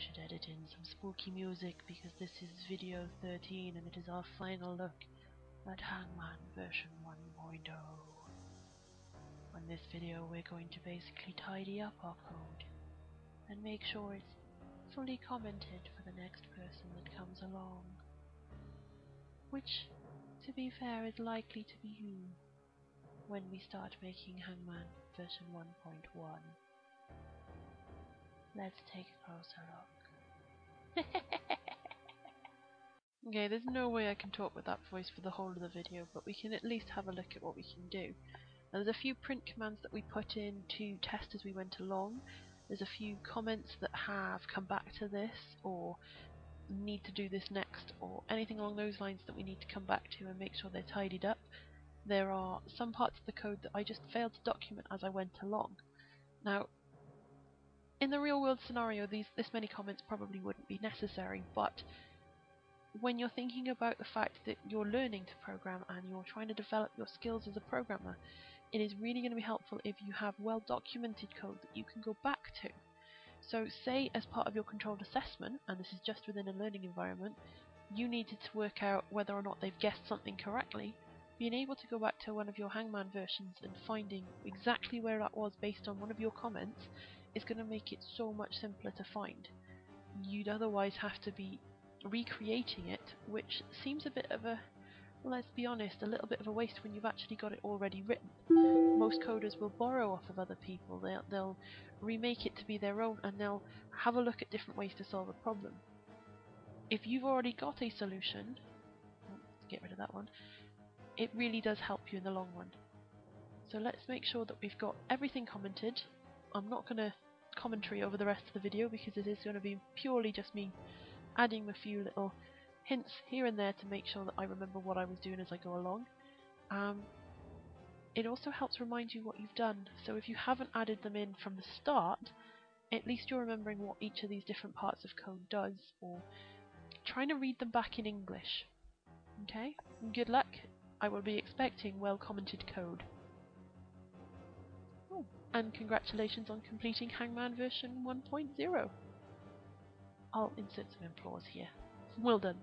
should edit in some spooky music because this is video 13 and it is our final look at Hangman version 1.0. On this video we're going to basically tidy up our code and make sure it's fully commented for the next person that comes along. Which, to be fair, is likely to be you when we start making Hangman version 1.1. Let's take a closer look. Okay, there's no way I can talk with that voice for the whole of the video, but we can at least have a look at what we can do. Now, there's a few print commands that we put in to test as we went along. There's a few comments that have come back to this, or need to do this next, or anything along those lines that we need to come back to and make sure they're tidied up. There are some parts of the code that I just failed to document as I went along. Now, in the real world scenario, this many comments probably wouldn't be necessary, but when you're thinking about the fact that you're learning to program and you're trying to develop your skills as a programmer, it is really going to be helpful if you have well documented code that you can go back to. So say as part of your controlled assessment, and this is just within a learning environment, you needed to work out whether or not they've guessed something correctly. Being able to go back to one of your Hangman versions and finding exactly where that was based on one of your comments is going to make it so much simpler to find. You'd otherwise have to be recreating it, which seems a bit of a, let's be honest, a little bit of a waste when you've actually got it already written. Most coders will borrow off of other people, they'll remake it to be their own, and they'll have a look at different ways to solve a problem. If you've already got a solution, let's get rid of that one, it really does help you in the long run. So let's make sure that we've got everything commented. I'm not going to commentary over the rest of the video because it is going to be purely just me adding a few little hints here and there to make sure that I remember what I was doing as I go along. It also helps remind you what you've done, so if you haven't added them in from the start, at least you're remembering what each of these different parts of code does, or trying to read them back in English. Okay? Good luck. I will be expecting well commented code. Oh, and congratulations on completing Hangman version 1.0. I'll insert some applause here. Well done.